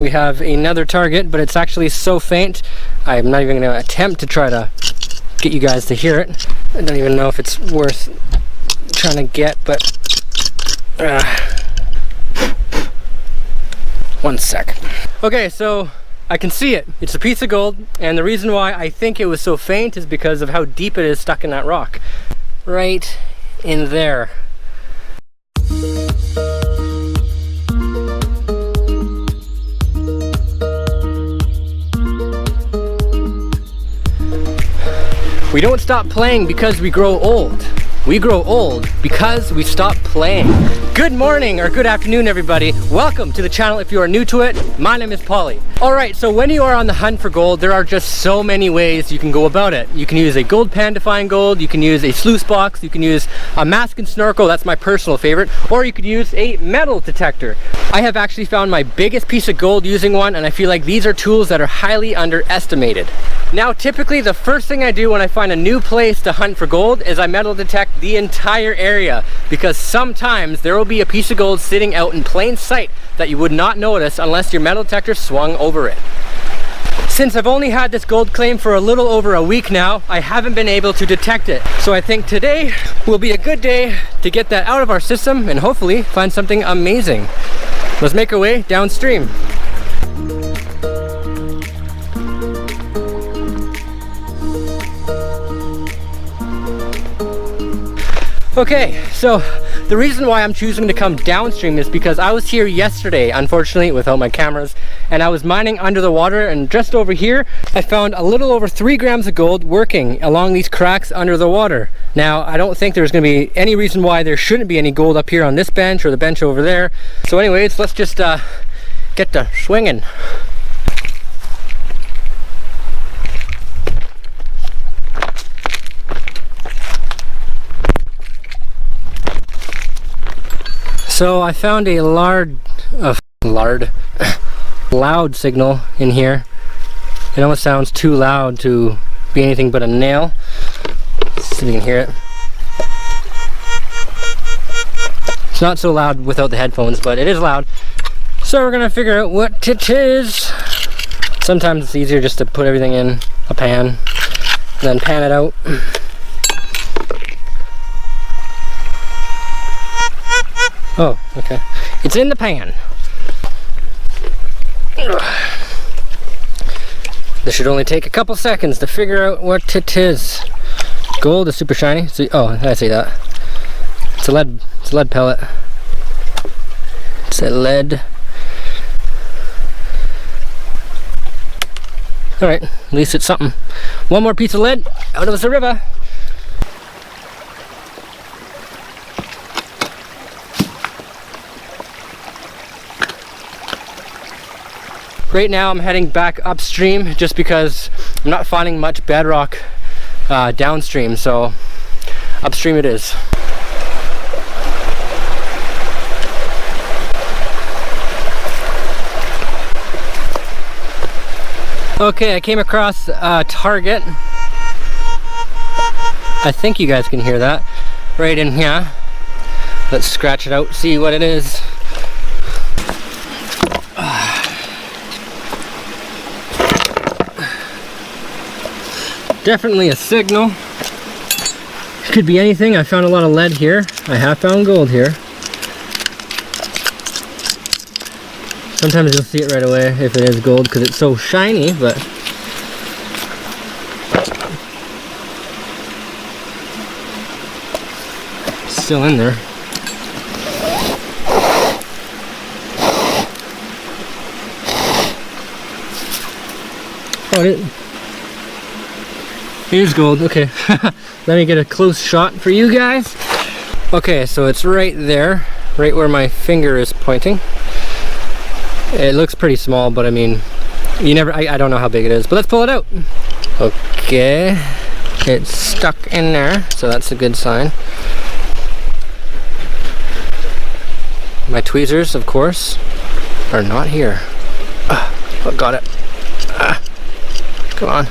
We have another target, but it's actually so faint, I'm not even going to attempt to try to get you guys to hear it. I don't even know if it's worth trying to get, but... one sec. Okay, so I can see it. It's a piece of gold, and the reason why I think it was so faint is because of how deep it is stuck in that rock. Right in there. We don't stop playing because we grow old. We grow old because we stop playing. Good morning or good afternoon, everybody. Welcome to the channel if you are new to it. My name is Polly. All right, so when you are on the hunt for gold, there are just so many ways you can go about it. You can use a gold pan to find gold, you can use a sluice box, you can use a mask and snorkel, that's my personal favorite, or you could use a metal detector. I have actually found my biggest piece of gold using one, and I feel like these are tools that are highly underestimated. Now, typically the first thing I do when I find a new place to hunt for gold is I metal detect the entire area, because sometimes there will be a piece of gold sitting out in plain sight that you would not notice unless your metal detector swung over it. Since I've only had this gold claim for a little over a week now, I haven't been able to detect it. So I think today will be a good day to get that out of our system and hopefully find something amazing. Let's make our way downstream. Okay, so the reason why I'm choosing to come downstream is because I was here yesterday, unfortunately, without my cameras, and I was mining under the water, and just over here, I found a little over 3 grams of gold working along these cracks under the water. Now, I don't think there's going to be any reason why there shouldn't be any gold up here on this bench or the bench over there. So anyways, let's just get to swinging. So I found a loud signal in here. It almost sounds too loud to be anything but a nail. Let's see if you can hear it. It's not so loud without the headphones, but it is loud. So we're gonna figure out what it is. Sometimes it's easier just to put everything in a pan and then pan it out. Oh, okay. It's in the pan. This should only take a couple seconds to figure out what it is. Gold is super shiny. So, oh, I see that. It's a lead pellet. It's a lead. All right, at least it's something. One more piece of lead out of the river. Right now I'm heading back upstream just because I'm not finding much bedrock downstream, so upstream it is. Okay, I came across a target. I think you guys can hear that right in here. Let's scratch it out, see what it is. Definitely a signal. Could be anything. I found a lot of lead here. I have found gold here. Sometimes you'll see it right away if it is gold because it's so shiny, but it's still in there. Oh, here's gold. Okay. Let me get a close shot for you guys. Okay, so it's right there, right where my finger is pointing. It looks pretty small, but I mean, you never, I don't know how big it is, but let's pull it out. Okay, it's stuck in there, so that's a good sign. My tweezers, of course, are not here. Oh, got it. Come on.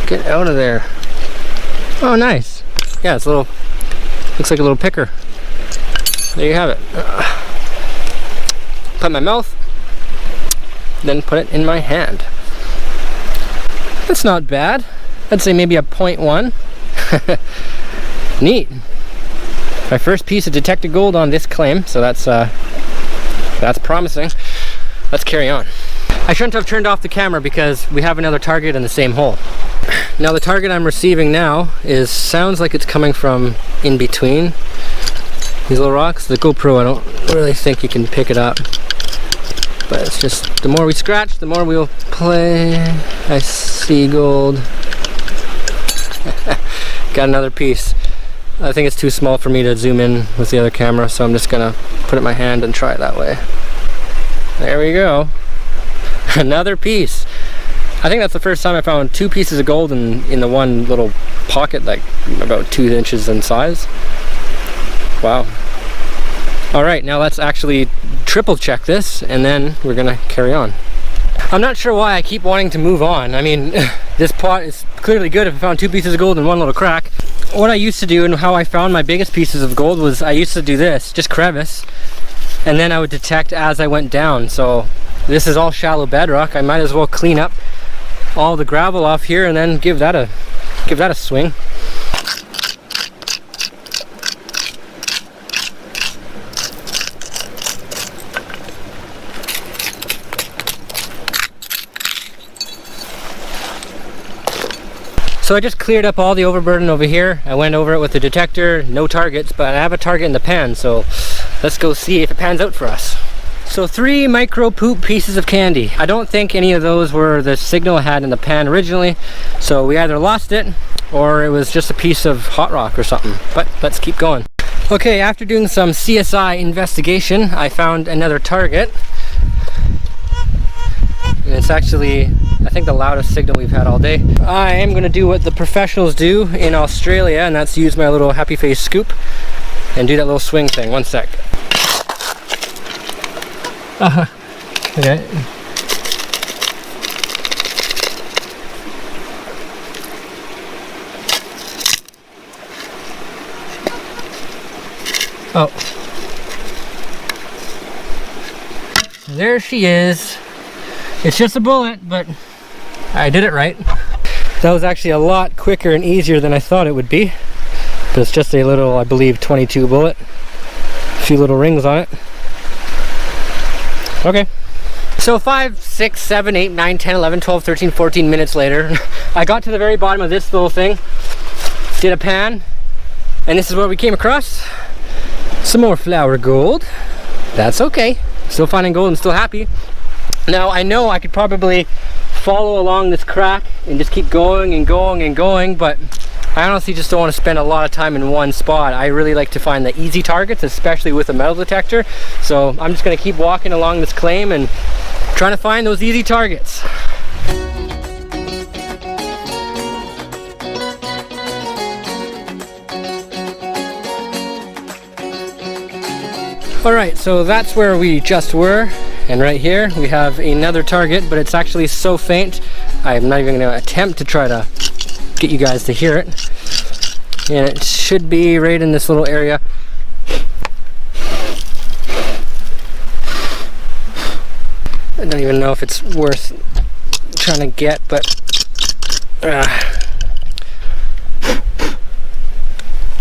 Get out of there. Oh, nice. Yeah, it's a little, looks like a little picker. There you have it. put in my mouth, then put it in my hand. That's not bad. I'd say maybe a 0.1. Neat. My first piece of detected gold on this claim, so that's promising. Let's carry on. I shouldn't have turned off the camera because we have another target in the same hole. Now the target I'm receiving now sounds like it's coming from in between these little rocks. The GoPro, I don't really think you can pick it up, but it's just the more we scratch, the more we'll play. I see gold. Got another piece. I think it's too small for me to zoom in with the other camera, so I'm just gonna put it in my hand and try it that way. There we go. Another piece. I think that's the first time I found 2 pieces of gold in the one little pocket, like about 2 inches in size. Wow. Alright, now let's actually triple check this and then we're gonna carry on. I'm not sure why I keep wanting to move on. I mean, this pot is clearly good if I found 2 pieces of gold in one little crack. What I used to do and how I found my biggest pieces of gold was I used to do this, just crevice, and then I would detect as I went down. So this is all shallow bedrock. I might as well clean up all the gravel off here and then give that a swing. So I just cleared up all the overburden over here. I went over it with the detector, no targets, but I have a target in the pan, so let's go see if it pans out for us. So 3 micro poop pieces of candy. I don't think any of those were the signal I had in the pan originally, so we either lost it or it was just a piece of hot rock or something, but let's keep going. Okay, after doing some CSI investigation, I found another target. And it's actually, I think, the loudest signal we've had all day. I am going to do what the professionals do in Australia, and that's use my little happy face scoop and do that little swing thing. One sec. Okay. Oh. There she is. It's just a bullet, but I did it right. That was actually a lot quicker and easier than I thought it would be. But it's just a little, I believe, 22 bullet. A few little rings on it. Okay. So 5, 6, 7, 8, 9, 10, 11, 12, 13, 14 minutes later, I got to the very bottom of this little thing, did a pan, and this is what we came across. Some more flour gold. That's okay. Still finding gold and still happy. Now I know I could probably follow along this crack and just keep going and going and going, but I honestly just don't want to spend a lot of time in one spot. I really like to find the easy targets, especially with a metal detector. So I'm just going to keep walking along this claim and trying to find those easy targets. Alright, so that's where we just were. And right here we have another target, but it's actually so faint I'm not even going to attempt to try to get you guys to hear it. And it should be right in this little area. I don't even know if it's worth trying to get, but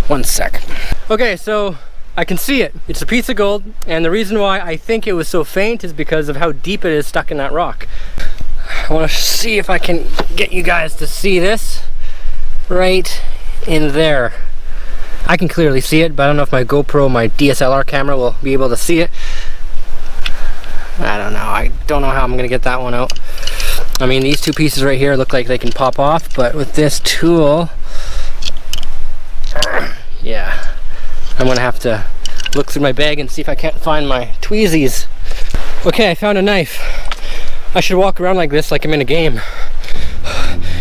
one sec. Okay, so I can see it. It's a piece of gold, and the reason why I think it was so faint is because of how deep it is stuck in that rock. I want to see if I can get you guys to see this right in there. I can clearly see it, but I don't know if my GoPro, my DSLR camera will be able to see it. I don't know. I don't know how I'm going to get that one out. I mean, these 2 pieces right here look like they can pop off, but with this tool, yeah. I'm gonna have to look through my bag and see if I can't find my tweezies. Okay, I found a knife. I should walk around like this like I'm in a game.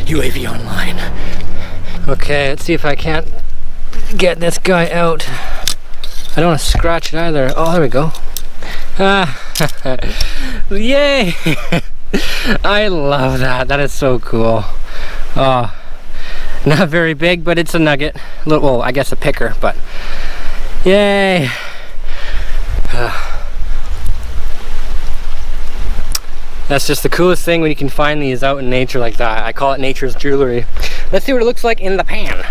UAV online. Okay, let's see if I can't get this guy out. I don't want to scratch it either. Oh, there we go. Yay! I love that. That is so cool. Oh, not very big, but it's a nugget. Well, I guess a picker, but That's just the coolest thing when you can find these out in nature like that. I call it nature's jewelry. Let's see what it looks like in the pan.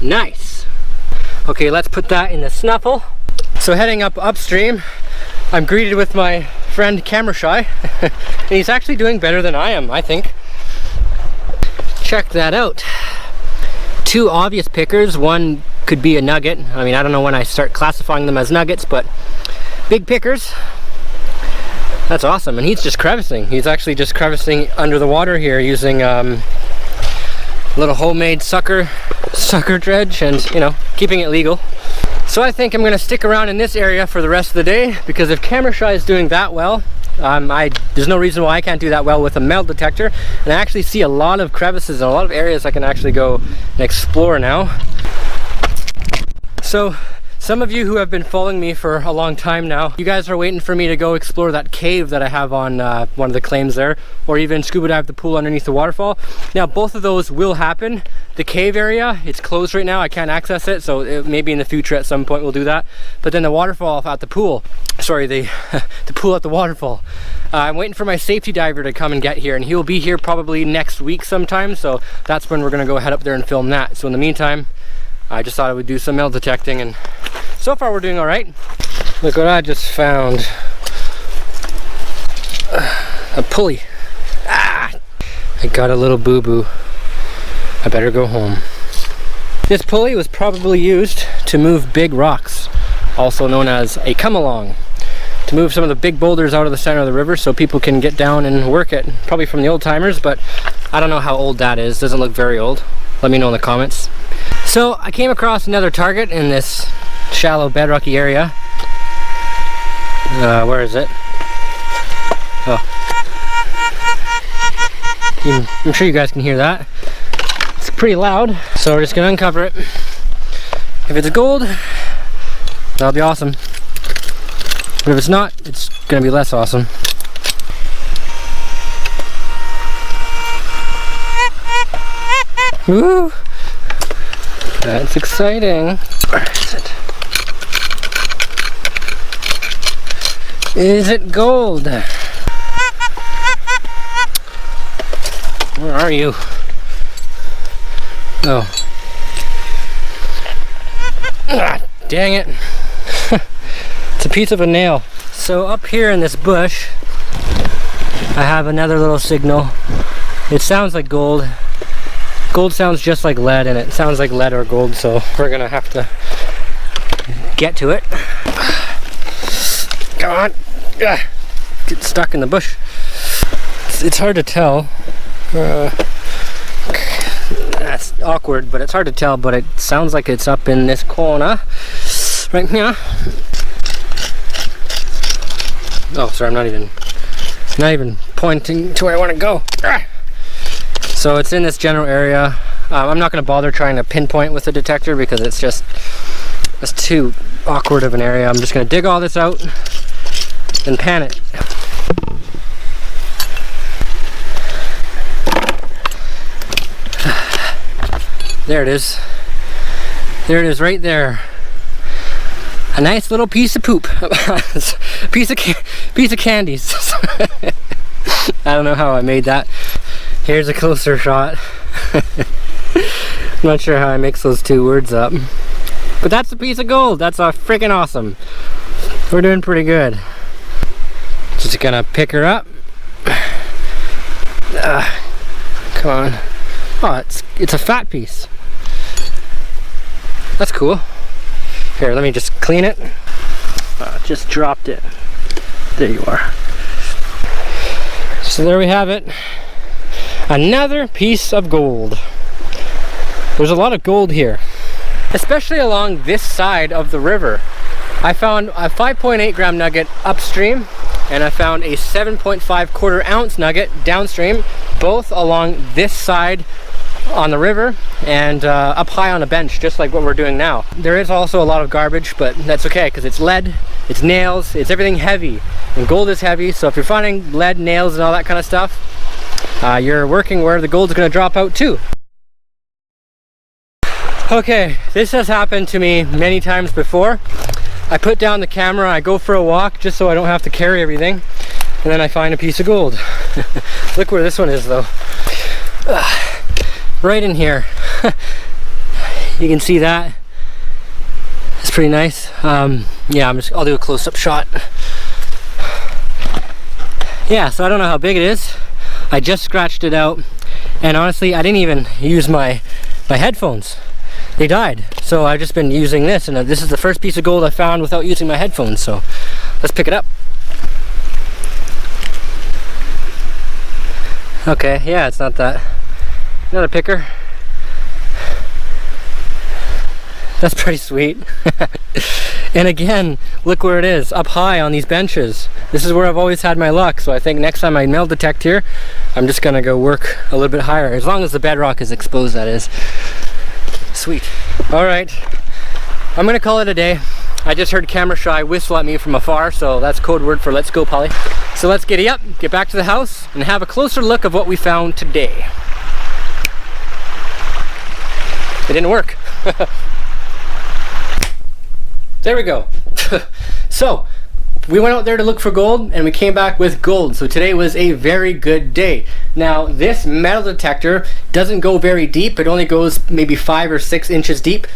Nice. Okay, let's put that in the snuffle. So heading up upstream, I'm greeted with my friend Camera Shy. And he's actually doing better than I am, I think. Check that out. Two obvious pickers. One could be a nugget. I mean, I don't know when I start classifying them as nuggets, but big pickers. That's awesome. And he's just crevicing. He's actually just crevicing under the water here using little homemade sucker dredge, and you know, keeping it legal. So I think I'm gonna stick around in this area for the rest of the day, because if Camera Shy is doing that well, there's no reason why I can't do that well with a metal detector. And I actually see a lot of crevices and a lot of areas I can actually go and explore now. So some of you who have been following me for a long time now, you guys are waiting for me to go explore that cave that I have on one of the claims there, or even scuba dive the pool underneath the waterfall. Now both of those will happen. The cave area, it's closed right now, I can't access it, so maybe in the future at some point we'll do that. But then the waterfall at the pool, sorry, the pool at the waterfall, I'm waiting for my safety diver to come and get here, and he'll be here probably next week sometime, so that's when we're gonna go head up there and film that. So in the meantime, I just thought I would do some metal detecting, and so far we're doing all right. Look what I just found. A pulley. Ah! I got a little boo-boo. I better go home. This pulley was probably used to move big rocks, also known as a come-along, to move some of the big boulders out of the center of the river so people can get down and work it. Probably from the old timers, but I don't know how old that is. Doesn't look very old. Let me know in the comments. So I came across another target in this shallow bedrocky area. Where is it? Oh, I'm sure you guys can hear that. It's pretty loud, so we're just gonna uncover it. If it's gold, that'll be awesome. But if it's not, it's gonna be less awesome. Woo! That's exciting. Where is it? Is it gold? Where are you? Oh. Ah, dang it. It's a piece of a nail. So up here in this bush, I have another little signal. It sounds like gold. Gold sounds just like lead, and it sounds like lead or gold, so we're gonna have to get to it. Come on. Get stuck in the bush. It's hard to tell. That's awkward, but it's hard to tell, but it sounds like it's up in this corner. Right here. Oh, sorry, I'm not even pointing to where I want to go. So it's in this general area. I'm not going to bother trying to pinpoint with the detector because it's too awkward of an area. I'm just going to dig all this out and pan it. There it is. There it is right there. A nice little piece of poop. piece of candies. I don't know how I made that. Here's a closer shot. I'm not sure how I mix those two words up. But that's a piece of gold. That's freaking awesome. We're doing pretty good. Just gonna pick her up. Come on. Oh, it's a fat piece. That's cool. Here, let me just clean it. Just dropped it. There you are. So there we have it. Another piece of gold. There's a lot of gold here, especially along this side of the river. I found a 5.8 gram nugget upstream, and I found a 7.5 quarter ounce nugget downstream, both along this side on the river and up high on a bench, just like what we're doing now. There is also a lot of garbage, but that's okay because it's lead, it's nails, it's everything heavy, and gold is heavy. So if you're finding lead, nails, and all that kind of stuff, you're working where the gold's going to drop out too. Okay, this has happened to me many times before. I put down the camera, I go for a walk just so I don't have to carry everything. and then I find a piece of gold. Look where this one is though. Right in here. You can see that. It's pretty nice. Yeah, I'll do a close-up shot. Yeah, so I don't know how big it is. I just scratched it out, and honestly, I didn't even use my headphones. They died, so I've just been using this, and this is the first piece of gold I found without using my headphones, so let's pick it up. Okay, yeah, it's not a picker. That's pretty sweet. And again, look where it is, up high on these benches. This is where I've always had my luck, so I think next time I metal detect here, I'm just gonna go work a little bit higher, as long as the bedrock is exposed, that is. Sweet. All right, I'm gonna call it a day. I just heard Camera Shy whistle at me from afar, so that's code word for let's go, Polly. So let's giddy up, get back to the house, and have a closer look of what we found today. It didn't work. There we go. So we went out there to look for gold, and we came back with gold. So today was a very good day. Now this metal detector doesn't go very deep. It only goes maybe 5 or 6 inches deep.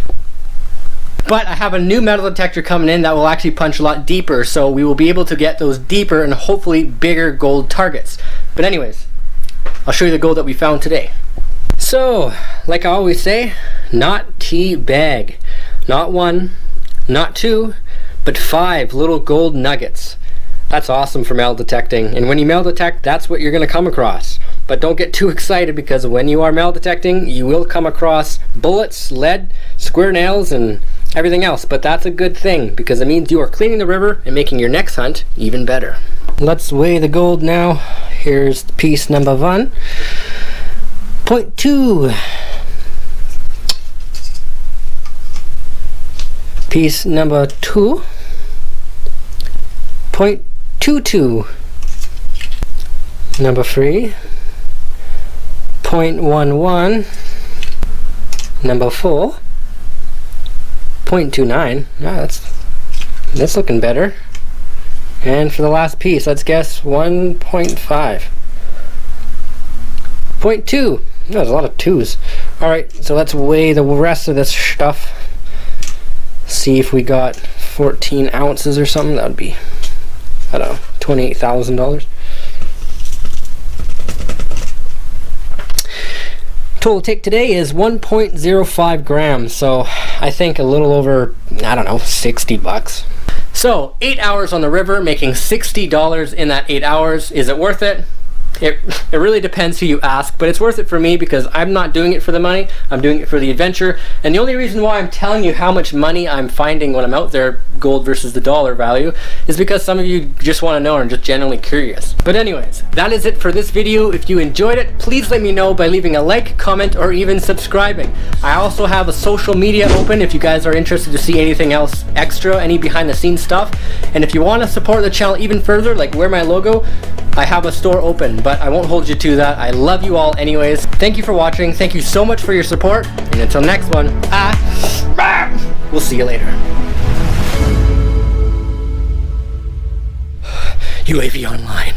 But I have a new metal detector coming in that will actually punch a lot deeper, so we will be able to get those deeper and hopefully bigger gold targets. But anyways, I'll show you the gold that we found today. So, like I always say, not teabag. Not 1, not 2, but 5 little gold nuggets. That's awesome for metal detecting, and when you metal detect, that's what you're going to come across. But don't get too excited, because when you are metal detecting, you will come across bullets, lead, square nails, and everything else. But that's a good thing, because it means you are cleaning the river and making your next hunt even better. Let's weigh the gold now. Here's piece number 1. 0.2. Piece number 2. 0.22. Number 3. 0.11. Number 4. 0.29. Ah, that's looking better. And for the last piece, let's guess 1.5. 0.2. There's a lot of 2s. Alright, so let's weigh the rest of this stuff. See if we got 14 ounces or something. That would be, I don't know, $28,000. Total take today is 1.05 grams, so I think a little over, I don't know, 60 bucks. So 8 hours on the river, making $60 in that 8 hours. Is it worth it? It really depends who you ask, but it's worth it for me, because I'm not doing it for the money, I'm doing it for the adventure. And the only reason why I'm telling you how much money I'm finding when I'm out there, gold versus the dollar value, is because some of you just want to know and are just genuinely curious. But anyways, that is it for this video. If you enjoyed it, please let me know by leaving a like, comment, or even subscribing. I also have a social media open if you guys are interested to see anything else extra, any behind the scenes stuff. And if you want to support the channel even further, like wear my logo, I have a store open, but I won't hold you to that. I love you all anyways. Thank you for watching. Thank you so much for your support. And until next one, we'll see you later. UAV online.